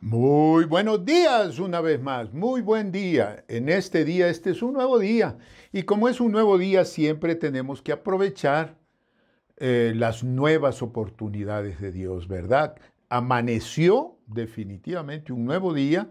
Muy buenos días una vez más, muy buen día. En este día, este es un nuevo día. Y como es un nuevo día, siempre tenemos que aprovechar las nuevas oportunidades de Dios, ¿verdad? Amaneció definitivamente un nuevo día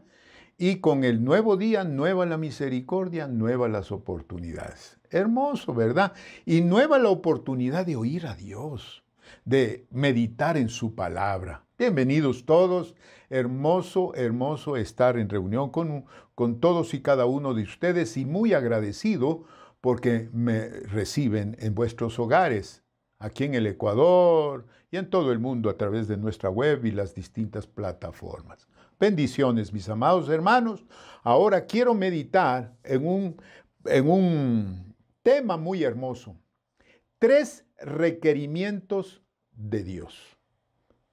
y con el nuevo día, nueva la misericordia, nuevas las oportunidades. Hermoso, ¿verdad? Y nueva la oportunidad de oír a Dios, de meditar en su palabra. Bienvenidos todos. Hermoso, hermoso estar en reunión con todos y cada uno de ustedes y muy agradecido porque me reciben en vuestros hogares, aquí en el Ecuador y en todo el mundo a través de nuestra web y las distintas plataformas. Bendiciones, mis amados hermanos. Ahora quiero meditar en un tema muy hermoso. 3 requerimientos de Dios.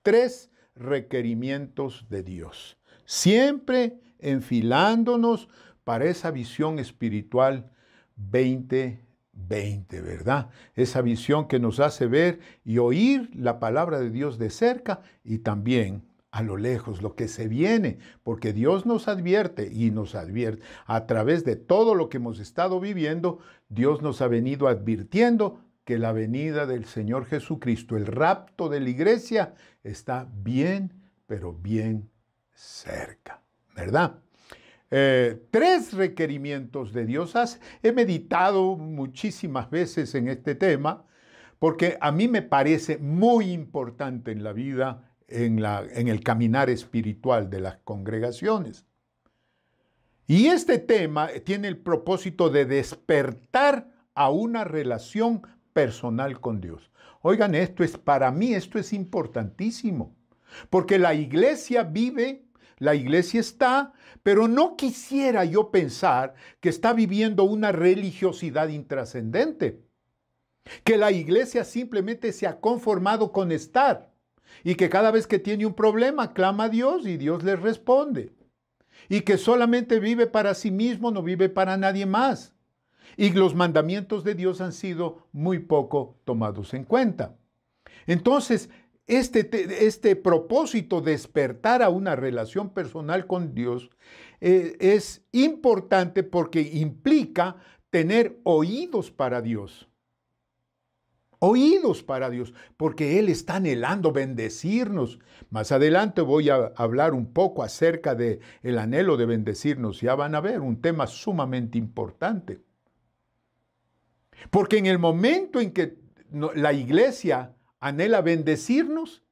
3 requerimientos de Dios. Siempre enfilándonos para esa visión espiritual 2020, ¿verdad? Esa visión que nos hace ver y oír la palabra de Dios de cerca y también a lo lejos, lo que se viene, porque Dios nos advierte y nos advierte a través de todo lo que hemos estado viviendo. Dios nos ha venido advirtiendo que la venida del Señor Jesucristo, el rapto de la iglesia, está bien, pero bien cerca, ¿verdad? 3 requerimientos de Dios. He meditado muchísimas veces en este tema porque a mí me parece muy importante en la vida, en el caminar espiritual de las congregaciones. Y este tema tiene el propósito de despertar a una relación personal con Dios. Oigan, para mí esto es importantísimo, porque la iglesia vive, la iglesia está, pero no quisiera yo pensar que está viviendo una religiosidad intrascendente, que la iglesia simplemente se ha conformado con estar y que cada vez que tiene un problema clama a Dios y Dios le responde, y que solamente vive para sí mismo, no vive para nadie más. Y los mandamientos de Dios han sido muy poco tomados en cuenta. Entonces, este propósito de despertar a una relación personal con Dios es importante porque implica tener oídos para Dios. Oídos para Dios, porque Él está anhelando bendecirnos. Más adelante voy a hablar un poco acerca del anhelo de bendecirnos. Ya van a ver, un tema sumamente importante. Porque en el momento en que la iglesia anhela bendecirnos,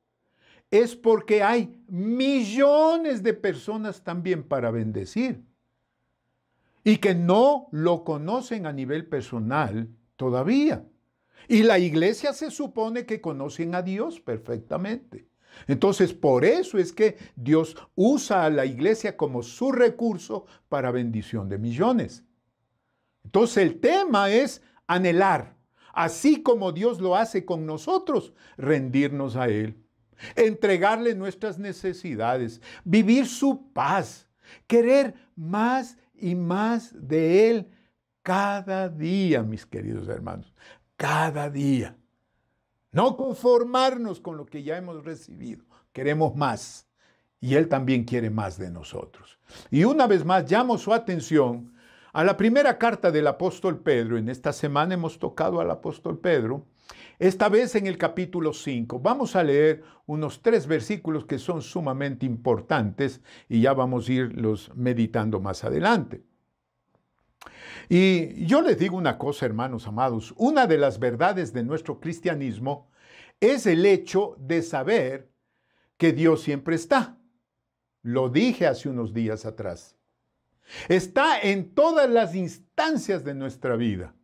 es porque hay millones de personas también para bendecir y que no lo conocen a nivel personal todavía. Y la iglesia se supone que conocen a Dios perfectamente. Entonces, por eso es que Dios usa a la iglesia como su recurso para bendición de millones. Entonces, el tema es anhelar, así como Dios lo hace con nosotros, rendirnos a Él, entregarle nuestras necesidades, vivir su paz, querer más y más de Él cada día, mis queridos hermanos, cada día. No conformarnos con lo que ya hemos recibido, queremos más. Y Él también quiere más de nosotros. Y una vez más llamo su atención a la primera carta del apóstol Pedro. En esta semana hemos tocado al apóstol Pedro, esta vez en el capítulo 5. Vamos a leer unos 3 versículos que son sumamente importantes y ya vamos a irlos meditando más adelante. Y yo les digo una cosa, hermanos amados, una de las verdades de nuestro cristianismo es el hecho de saber que Dios siempre está. Lo dije hace unos días atrás. Está en todas las instancias de nuestra vida.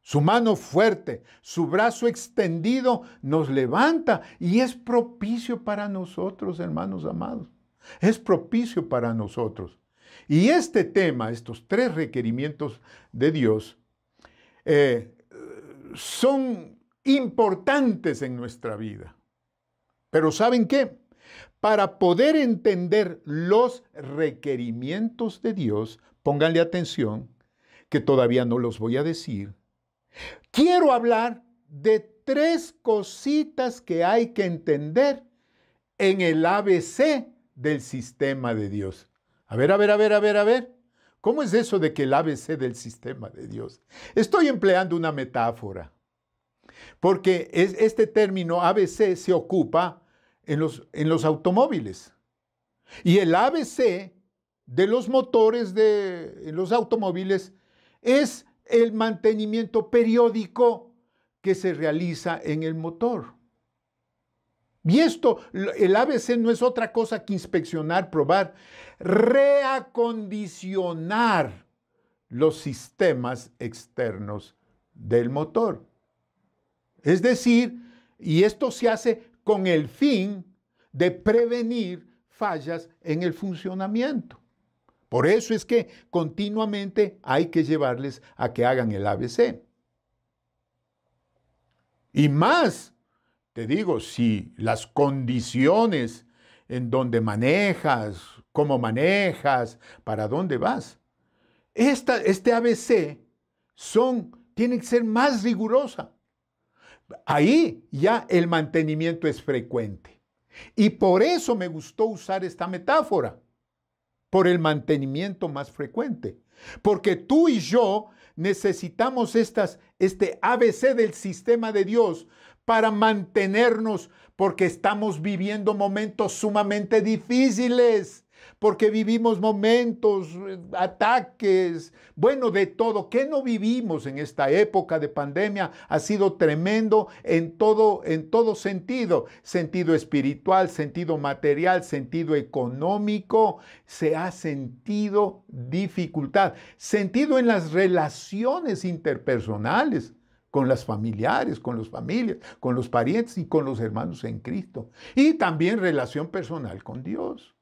Su mano fuerte, su brazo extendido nos levanta y es propicio para nosotros, hermanos amados. Es propicio para nosotros. Y este tema, estos 3 requerimientos de Dios, son importantes en nuestra vida. Pero ¿saben qué? Para poder entender los requerimientos de Dios, pónganle atención, que todavía no los voy a decir, quiero hablar de 3 cositas que hay que entender en el ABC del sistema de Dios. A ver. ¿Cómo es eso de que el ABC del sistema de Dios? Estoy empleando una metáfora, porque este término ABC se ocupa en los automóviles. Y el ABC de los motores de los automóviles es el mantenimiento periódico que se realiza en el motor. Y esto, el ABC no es otra cosa que inspeccionar, probar, reacondicionar los sistemas externos del motor. Es decir, y esto se hace con el fin de prevenir fallas en el funcionamiento. Por eso es que continuamente hay que llevarles a que hagan el ABC. Y más, te digo, si las condiciones en donde manejas, cómo manejas, para dónde vas, este ABC tiene que ser más rigurosa. Ahí ya el mantenimiento es frecuente. Y por eso me gustó usar esta metáfora, por el mantenimiento más frecuente. Porque tú y yo necesitamos este ABC del sistema de Dios para mantenernos, porque estamos viviendo momentos sumamente difíciles, porque vivimos momentos, ataques, bueno, de todo. ¿Qué no vivimos en esta época de pandemia? Ha sido tremendo en todo sentido. Sentido espiritual, sentido material, sentido económico. Se ha sentido dificultad. Sentido en las relaciones interpersonales, con las familiares, con las familias, con los parientes y con los hermanos en Cristo. Y también relación personal con Dios.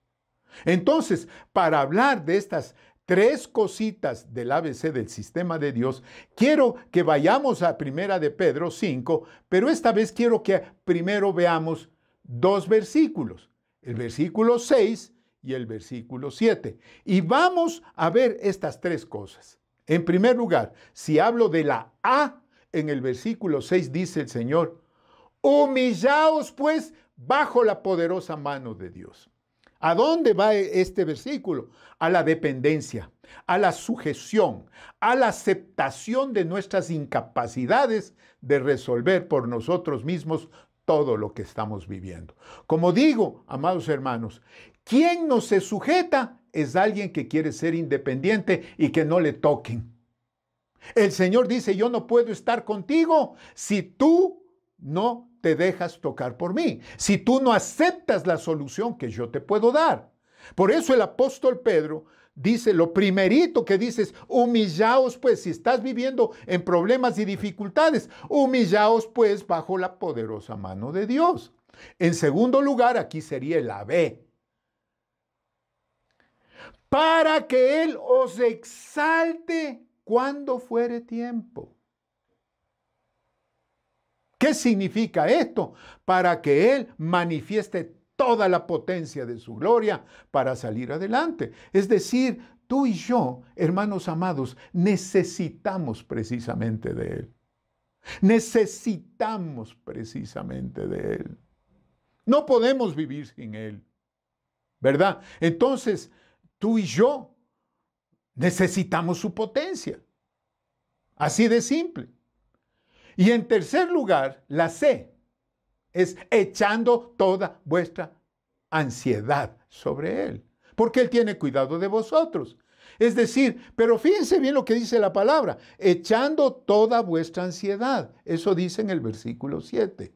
Entonces, para hablar de estas tres cositas del ABC del sistema de Dios, quiero que vayamos a 1 de Pedro 5, pero esta vez quiero que primero veamos dos versículos, el versículo 6 y el versículo 7. Y vamos a ver estas tres cosas. En primer lugar, si hablo de la A, en el versículo 6 dice el Señor, humillaos pues bajo la poderosa mano de Dios. ¿A dónde va este versículo? A la dependencia, a la sujeción, a la aceptación de nuestras incapacidades de resolver por nosotros mismos todo lo que estamos viviendo. Como digo, amados hermanos, quien no se sujeta es alguien que quiere ser independiente y que no le toquen. El Señor dice, yo no puedo estar contigo si tú no te dejas tocar por mí, si tú no aceptas la solución que yo te puedo dar. Por eso el apóstol Pedro dice, lo primerito que dice es, humillaos pues, si estás viviendo en problemas y dificultades, humillaos pues bajo la poderosa mano de Dios. En segundo lugar, aquí sería el B. Para que Él os exalte cuando fuere tiempo. ¿Qué significa esto? Para que Él manifieste toda la potencia de su gloria para salir adelante. Es decir, tú y yo, hermanos amados, necesitamos precisamente de Él. Necesitamos precisamente de Él. No podemos vivir sin Él, ¿verdad? Entonces, tú y yo necesitamos su potencia. Así de simple. Y en tercer lugar, la C es echando toda vuestra ansiedad sobre Él, porque Él tiene cuidado de vosotros. Es decir, pero fíjense bien lo que dice la palabra, echando toda vuestra ansiedad. Eso dice en el versículo 7.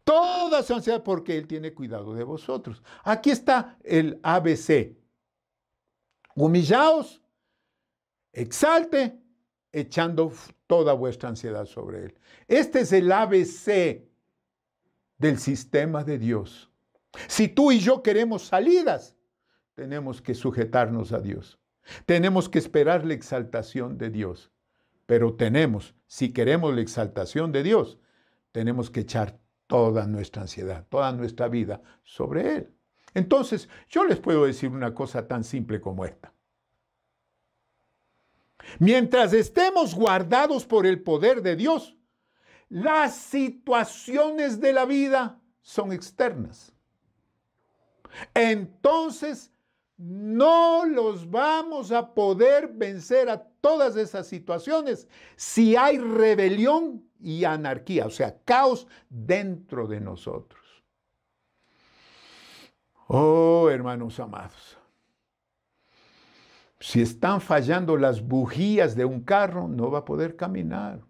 Toda su ansiedad porque Él tiene cuidado de vosotros. Aquí está el ABC. Humillaos, exalte, echando toda vuestra ansiedad sobre Él. Este es el ABC del sistema de Dios. Si tú y yo queremos salidas, tenemos que sujetarnos a Dios. Tenemos que esperar la exaltación de Dios. Pero si queremos la exaltación de Dios, tenemos que echar toda nuestra ansiedad, toda nuestra vida sobre Él. Entonces, yo les puedo decir una cosa tan simple como esta. Mientras estemos guardados por el poder de Dios, las situaciones de la vida son externas. entonces no los vamos a poder vencer a todas esas situaciones si hay rebelión y anarquía, o sea, caos dentro de nosotros. Oh, hermanos amados, si están fallando las bujías de un carro, no va a poder caminar.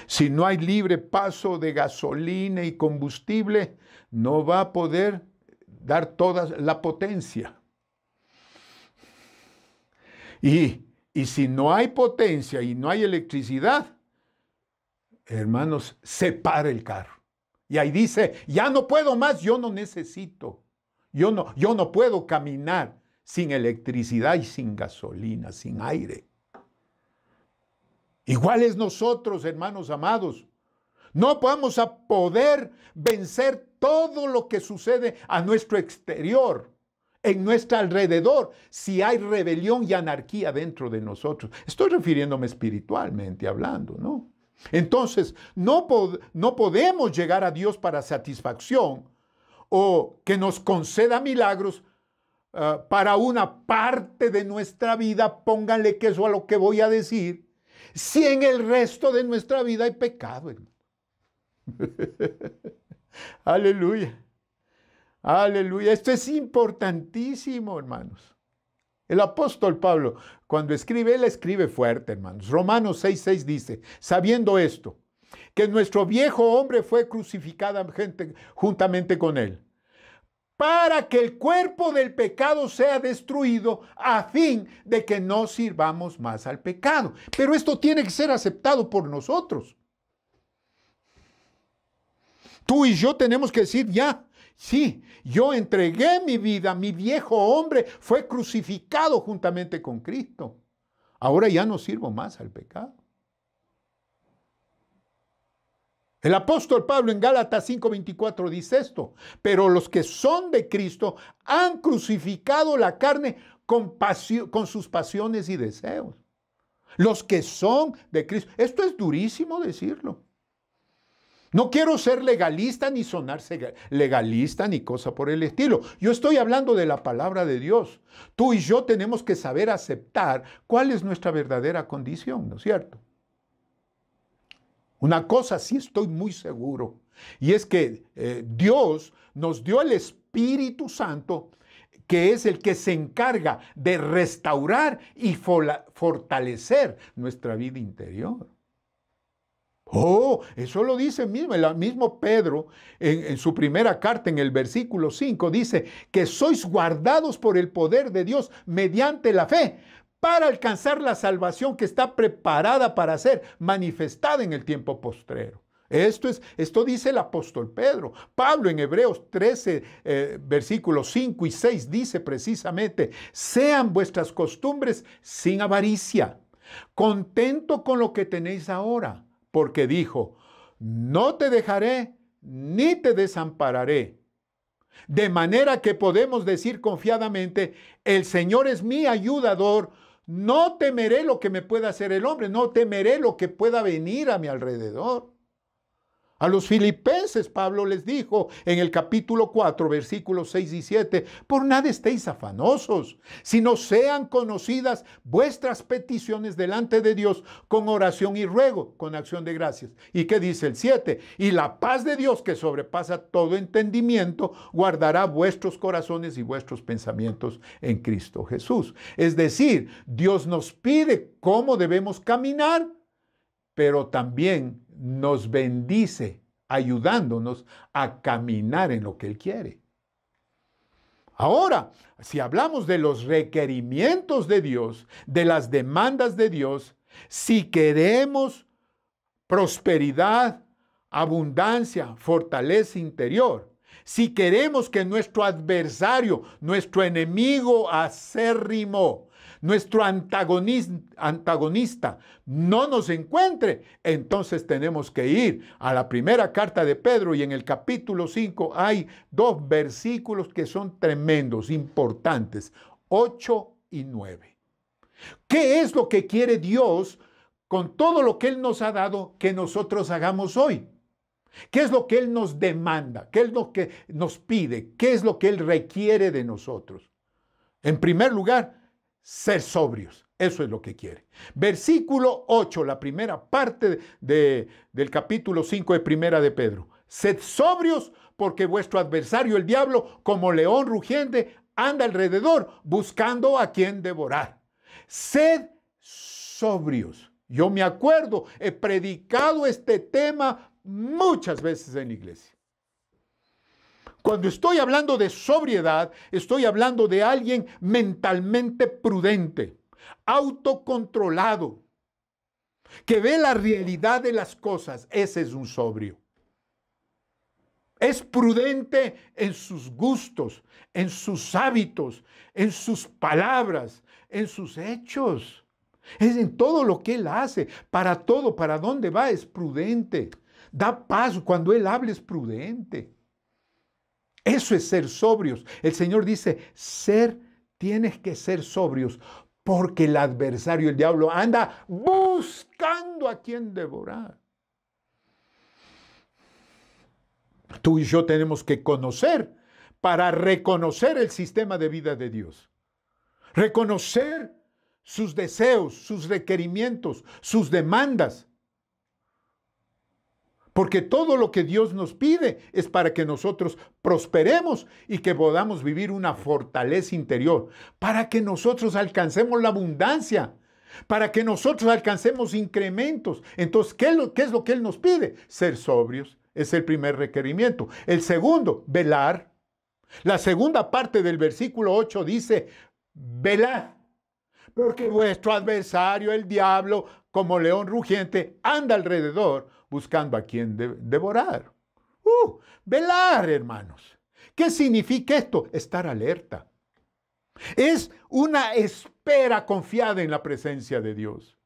Si no hay libre paso de gasolina y combustible, no va a poder dar toda la potencia. Y si no hay potencia y no hay electricidad, hermanos, se para el carro. Y ahí dice, ya no puedo más, yo no necesito. Yo no puedo caminar sin electricidad y sin gasolina, sin aire. Igual es nosotros, hermanos amados. No vamos a poder vencer todo lo que sucede a nuestro exterior, en nuestro alrededor, si hay rebelión y anarquía dentro de nosotros. Estoy refiriéndome espiritualmente hablando, ¿no? Entonces, no podemos llegar a Dios para satisfacción o que nos conceda milagros para una parte de nuestra vida. Pónganle queso a lo que voy a decir. Si en el resto de nuestra vida hay pecado, hermano. Aleluya. Aleluya. Esto es importantísimo, hermanos. El apóstol Pablo, cuando escribe, él escribe fuerte, hermanos. Romanos 6:6 dice, sabiendo esto, que nuestro viejo hombre fue crucificado juntamente con él, para que el cuerpo del pecado sea destruido, a fin de que no sirvamos más al pecado. Pero esto tiene que ser aceptado por nosotros. Tú y yo tenemos que decir ya, sí, yo entregué mi vida, mi viejo hombre fue crucificado juntamente con Cristo. Ahora ya no sirvo más al pecado. El apóstol Pablo en Gálatas 5:24 dice esto, pero los que son de Cristo han crucificado la carne con sus pasiones y deseos. Los que son de Cristo. Esto es durísimo decirlo. No quiero ser legalista ni sonarse legalista ni cosa por el estilo. Yo estoy hablando de la palabra de Dios. Tú y yo tenemos que saber aceptar cuál es nuestra verdadera condición, ¿no es cierto? Una cosa sí estoy muy seguro, y es que Dios nos dio el Espíritu Santo, que es el que se encarga de restaurar y fortalecer nuestra vida interior. Oh, eso lo dice el mismo Pedro en su primera carta, en el versículo 5, dice que sois guardados por el poder de Dios mediante la fe para alcanzar la salvación que está preparada para ser manifestada en el tiempo postrero. Esto dice el apóstol Pedro. Pablo en Hebreos 13, versículos 5 y 6 dice precisamente, sean vuestras costumbres sin avaricia, contento con lo que tenéis ahora. Porque dijo, no te dejaré ni te desampararé. De manera que podemos decir confiadamente, el Señor es mi ayudador, no temeré lo que me pueda hacer el hombre, no temeré lo que pueda venir a mi alrededor. A los filipenses Pablo les dijo en el capítulo 4, versículos 6 y 7, por nada estéis afanosos, sino sean conocidas vuestras peticiones delante de Dios con oración y ruego, con acción de gracias. ¿Y qué dice el 7? Y la paz de Dios que sobrepasa todo entendimiento, guardará vuestros corazones y vuestros pensamientos en Cristo Jesús. Es decir, Dios nos pide cómo debemos caminar, pero también nos bendice ayudándonos a caminar en lo que Él quiere. Ahora, si hablamos de los requerimientos de Dios, de las demandas de Dios, si queremos prosperidad, abundancia, fortaleza interior, si queremos que nuestro adversario, nuestro enemigo acérrimo, nuestro antagonista no nos encuentre, entonces tenemos que ir a la primera carta de Pedro, y en el capítulo 5 hay 2 versículos que son tremendos, importantes, 8 y 9. ¿Qué es lo que quiere Dios con todo lo que Él nos ha dado que nosotros hagamos hoy? ¿Qué es lo que Él nos demanda? ¿Qué es lo que nos pide? ¿Qué es lo que Él requiere de nosotros? En primer lugar, ser sobrios. Eso es lo que quiere. Versículo 8, la primera parte del capítulo 5 de Primera de Pedro. Sed sobrios porque vuestro adversario, el diablo, como león rugiente, anda alrededor buscando a quien devorar. Sed sobrios. Yo me acuerdo, he predicado este tema muchas veces en la iglesia. Cuando estoy hablando de sobriedad, estoy hablando de alguien mentalmente prudente, autocontrolado, que ve la realidad de las cosas. Ese es un sobrio. Es prudente en sus gustos, en sus hábitos, en sus palabras, en sus hechos. Es en todo lo que él hace, para todo, para dónde va, es prudente. Da paso, cuando él habla es prudente. Eso es ser sobrios. El Señor dice, tienes que ser sobrios, porque el adversario, el diablo, anda buscando a quien devorar. Tú y yo tenemos que conocer para reconocer el sistema de vida de Dios. Reconocer sus deseos, sus requerimientos, sus demandas. Porque todo lo que Dios nos pide es para que nosotros prosperemos y que podamos vivir una fortaleza interior, para que nosotros alcancemos la abundancia, para que nosotros alcancemos incrementos. Entonces, ¿qué es lo que Él nos pide? Ser sobrios, es el primer requerimiento. El segundo, velar. La segunda parte del versículo 8 dice, velad, porque vuestro adversario, el diablo, como león rugiente, anda alrededor buscando a quien devorar. Velar, hermanos. ¿Qué significa esto? Estar alerta. Es una espera confiada en la presencia de Dios.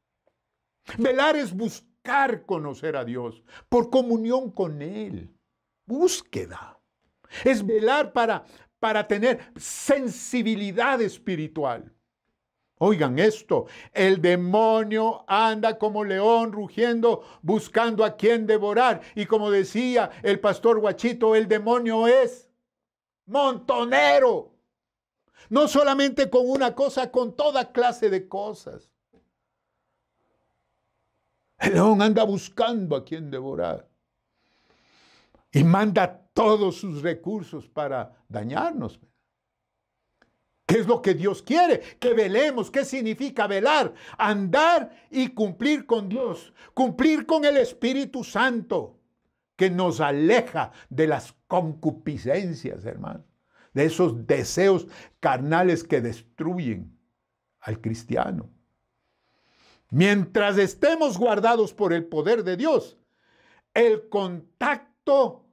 Velar es buscar conocer a Dios por comunión con Él. Búsqueda. Es velar para tener sensibilidad espiritual. Oigan esto, el demonio anda como león rugiendo buscando a quien devorar. Y como decía el pastor Guachito, el demonio es montonero. No solamente con una cosa, con toda clase de cosas. El león anda buscando a quien devorar. Y manda todos sus recursos para dañarnos. ¿Qué es lo que Dios quiere? Que velemos. ¿Qué significa velar? Andar y cumplir con Dios. Cumplir con el Espíritu Santo, que nos aleja de las concupiscencias, hermano. De esos deseos carnales que destruyen al cristiano. Mientras estemos guardados por el poder de Dios, el contacto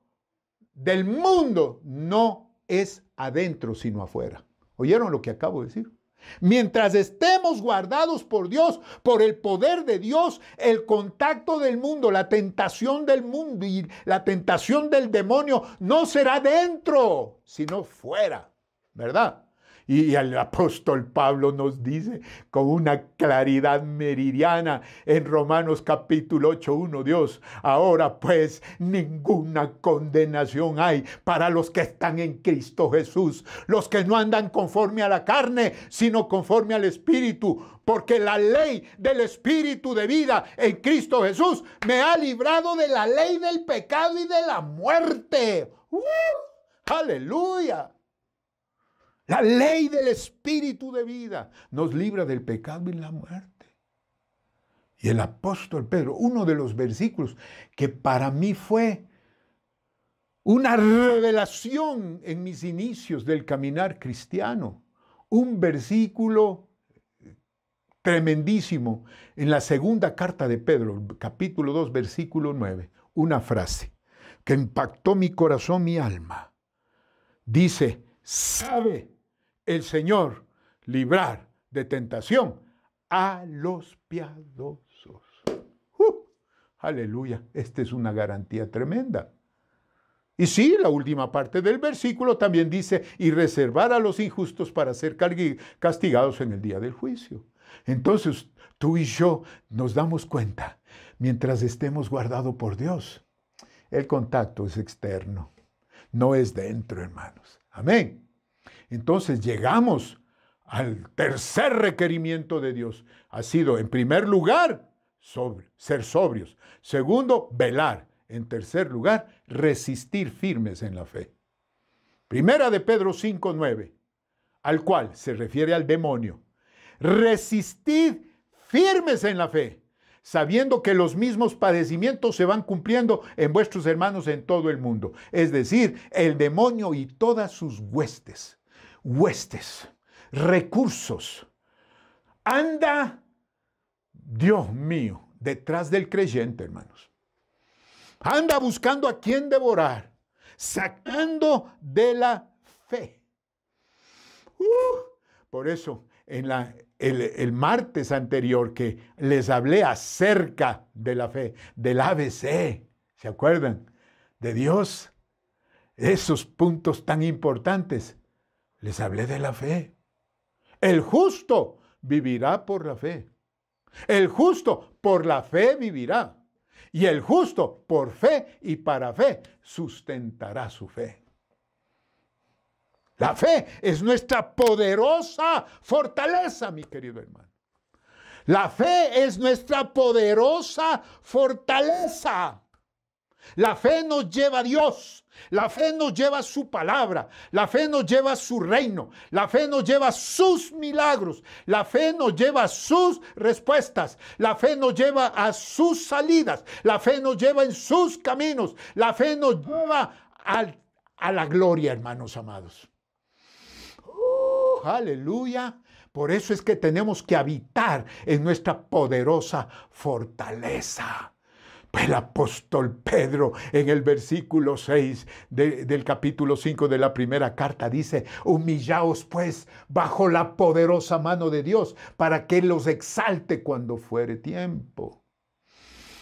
del mundo no es adentro, sino afuera. ¿Oyeron lo que acabo de decir? Mientras estemos guardados por Dios, por el poder de Dios, el contacto del mundo, la tentación del mundo y la tentación del demonio no será dentro, sino fuera, ¿verdad? Y el apóstol Pablo nos dice con una claridad meridiana en Romanos capítulo 8:1, Dios, ahora pues ninguna condenación hay para los que están en Cristo Jesús, los que no andan conforme a la carne, sino conforme al Espíritu, porque la ley del Espíritu de vida en Cristo Jesús me ha librado de la ley del pecado y de la muerte. ¡Aleluya! La ley del Espíritu de vida nos libra del pecado y la muerte. Y el apóstol Pedro, uno de los versículos que para mí fue una revelación en mis inicios del caminar cristiano, un versículo tremendísimo en la segunda carta de Pedro, capítulo 2, versículo 9, una frase que impactó mi corazón, mi alma. Dice, sabe el Señor librar de tentación a los piadosos. Aleluya, esta es una garantía tremenda. Y sí, la última parte del versículo también dice, y reservar a los injustos para ser castigados en el día del juicio. Entonces, tú y yo nos damos cuenta, mientras estemos guardados por Dios, El contacto es externo, no es dentro, hermanos. Amén. Entonces llegamos al tercer requerimiento de Dios. Ha sido, en primer lugar, ser sobrios. Segundo, velar. En tercer lugar, resistir firmes en la fe. Primera de Pedro 5:9, al cual se refiere al demonio. Resistid firmes en la fe, sabiendo que los mismos padecimientos se van cumpliendo en vuestros hermanos en todo el mundo. Es decir, el demonio y todas sus huestes, recursos. Anda, Dios mío, detrás del creyente, hermanos. Anda buscando a quien devorar, sacando de la fe. Por eso, el martes anterior que les hablé acerca de la fe, del ABC, ¿se acuerdan? De Dios, esos puntos tan importantes, les hablé de la fe. El justo vivirá por la fe. El justo por la fe vivirá. Y el justo por fe y para fe sustentará su fe. La fe es nuestra poderosa fortaleza, mi querido hermano. La fe es nuestra poderosa fortaleza. La fe nos lleva a Dios. La fe nos lleva a su palabra. La fe nos lleva a su reino. La fe nos lleva a sus milagros. La fe nos lleva a sus respuestas. La fe nos lleva a sus salidas. La fe nos lleva en sus caminos. La fe nos lleva a la gloria, hermanos amados. Aleluya. Por eso es que tenemos que habitar en nuestra poderosa fortaleza. El apóstol Pedro en el versículo 6 del capítulo 5 de la primera carta dice: humillaos pues bajo la poderosa mano de Dios para que Él los exalte cuando fuere tiempo.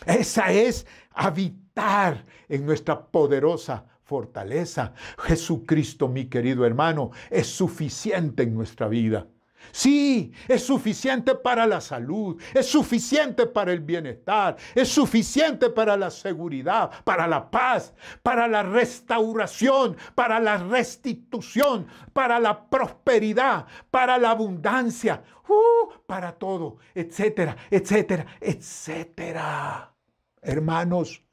Esa es habitar en nuestra poderosa fortaleza. Jesucristo, mi querido hermano, es suficiente en nuestra vida. Sí, es suficiente para la salud, es suficiente para el bienestar, es suficiente para la seguridad, para la paz, para la restauración, para la restitución, para la prosperidad, para la abundancia, para todo, etcétera, etcétera, etcétera. Hermanos,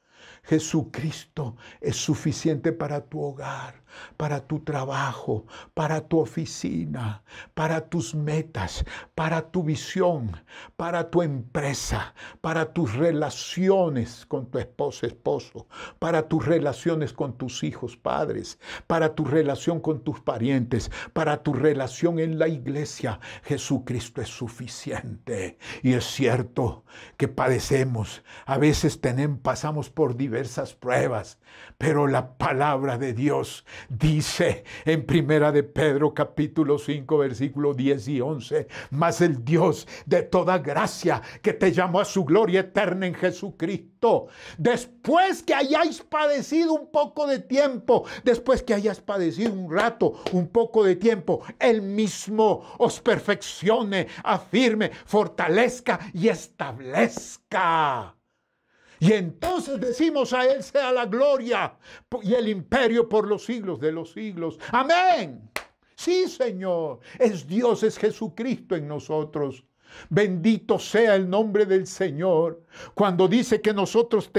Jesucristo es suficiente para tu hogar, para tu trabajo, para tu oficina, para tus metas, para tu visión, para tu empresa, para tus relaciones con tu esposo, para tus relaciones con tus hijos, padres, para tu relación con tus parientes, para tu relación en la iglesia. Jesucristo es suficiente. Y es cierto que padecemos, a veces pasamos por diversas pruebas, pero la palabra de Dios dice en Primera de Pedro capítulo 5 versículo 10 y 11, mas el Dios de toda gracia que te llamó a su gloria eterna en Jesucristo, después que hayáis padecido un poco de tiempo, después que hayas padecido un rato, un poco de tiempo, Él mismo os perfeccione, afirme, fortalezca y establezca. Y entonces decimos: a Él sea la gloria y el imperio por los siglos de los siglos. Amén. Sí, Señor. Es Dios, es Jesucristo en nosotros. Bendito sea el nombre del Señor. Cuando dice que nosotros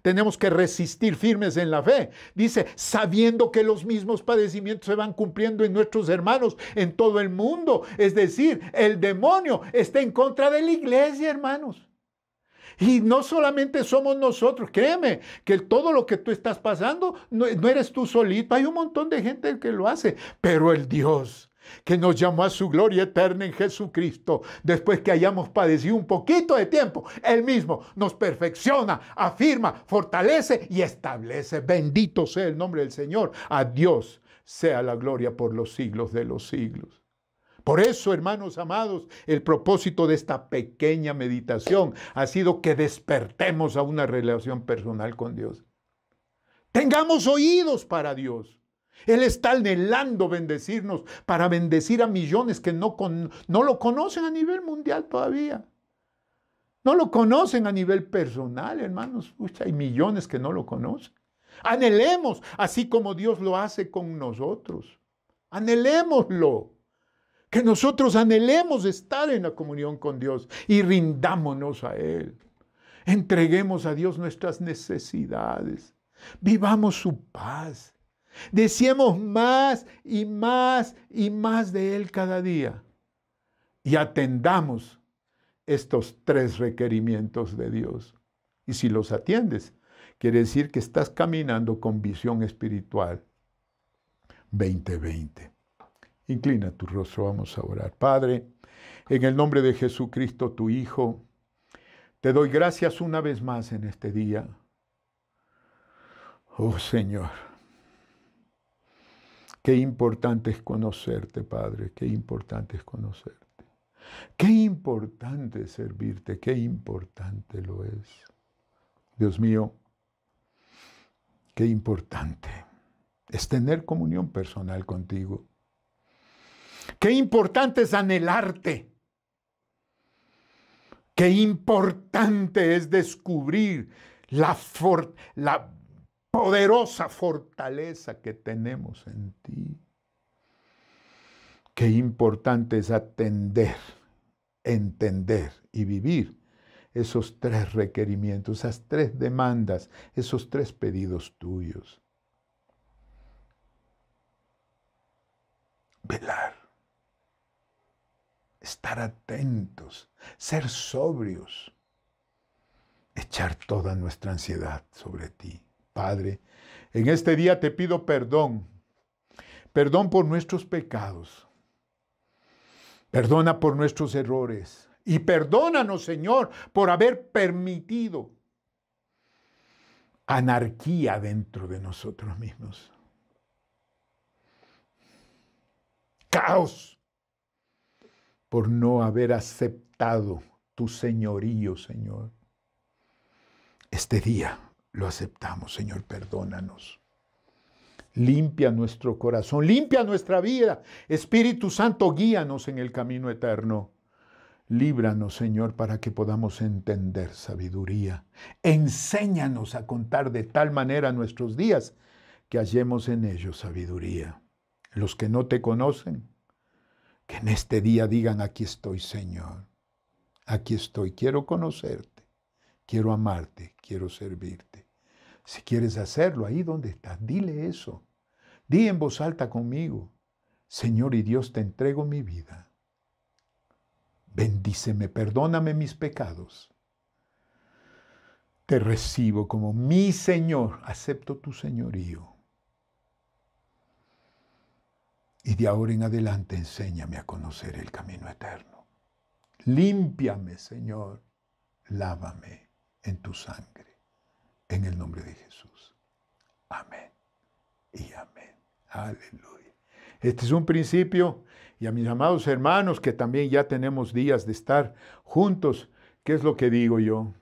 tenemos que resistir firmes en la fe, dice: sabiendo que los mismos padecimientos se van cumpliendo en nuestros hermanos en todo el mundo. Es decir, el demonio está en contra de la iglesia, hermanos. Y no solamente somos nosotros, créeme, que todo lo que tú estás pasando no eres tú solito, hay un montón de gente que lo hace, pero el Dios que nos llamó a su gloria eterna en Jesucristo, después que hayamos padecido un poquito de tiempo, Él mismo nos perfecciona, afirma, fortalece y establece. Bendito sea el nombre del Señor. A Dios sea la gloria por los siglos de los siglos. Por eso, hermanos amados, el propósito de esta pequeña meditación ha sido que despertemos a una relación personal con Dios. Tengamos oídos para Dios. Él está anhelando bendecirnos para bendecir a millones que no lo conocen a nivel mundial todavía. No lo conocen a nivel personal, hermanos. Hay millones que no lo conocen. Anhelemos, así como Dios lo hace con nosotros. Anhelémoslo. Que nosotros anhelemos estar en la comunión con Dios y rindámonos a Él. Entreguemos a Dios nuestras necesidades. Vivamos su paz. Deseemos más y más y más de Él cada día. Y atendamos estos 3 requerimientos de Dios. Y si los atiendes, quiere decir que estás caminando con visión espiritual 2020. Inclina tu rostro, vamos a orar. Padre, en el nombre de Jesucristo, tu Hijo, te doy gracias una vez más en este día. Oh Señor, qué importante es conocerte, Padre, qué importante es conocerte. Qué importante es servirte, qué importante lo es. Dios mío, qué importante es tener comunión personal contigo. Qué importante es anhelarte. Qué importante es descubrir la poderosa fortaleza que tenemos en ti. Qué importante es atender, entender y vivir esos 3 requerimientos, esas 3 demandas, esos 3 pedidos tuyos. Velar, estar atentos, ser sobrios, echar toda nuestra ansiedad sobre ti. Padre, en este día te pido perdón, perdón por nuestros pecados, perdona por nuestros errores y perdónanos, Señor, por haber permitido anarquía dentro de nosotros mismos. Caos por no haber aceptado tu señorío, Señor. Este día lo aceptamos, Señor, perdónanos. Limpia nuestro corazón, limpia nuestra vida. Espíritu Santo, guíanos en el camino eterno. Líbranos, Señor, para que podamos entender sabiduría. Enséñanos a contar de tal manera nuestros días que hallemos en ellos sabiduría. Los que no te conocen, que en este día digan: aquí estoy, Señor. Aquí estoy, quiero conocerte, quiero amarte, quiero servirte. Si quieres hacerlo, ahí donde estás, dile eso. Di en voz alta conmigo: Señor y Dios, te entrego mi vida. Bendíceme, perdóname mis pecados. Te recibo como mi Señor, acepto tu señorío. Y de ahora en adelante enséñame a conocer el camino eterno. Límpiame, Señor, lávame en tu sangre, en el nombre de Jesús. Amén y amén. Aleluya. Este es un principio, y a mis amados hermanos que también ya tenemos días de estar juntos, ¿qué es lo que digo yo?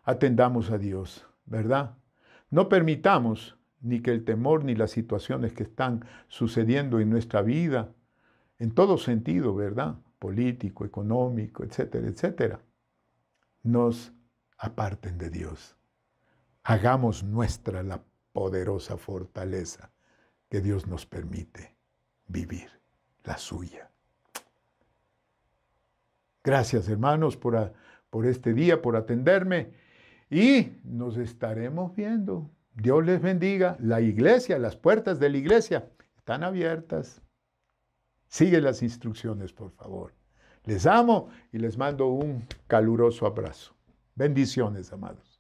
Atendamos a Dios, ¿verdad? No permitamos ni que el temor ni las situaciones que están sucediendo en nuestra vida, en todo sentido, ¿verdad? Político, económico, etcétera, etcétera, nos aparten de Dios. Hagamos nuestra la poderosa fortaleza que Dios nos permite vivir, la suya. Gracias, hermanos, por este día, por atenderme, y nos estaremos viendo. Dios les bendiga. La iglesia, las puertas de la iglesia están abiertas. Sigue las instrucciones, por favor. Les amo y les mando un caluroso abrazo. Bendiciones, amados.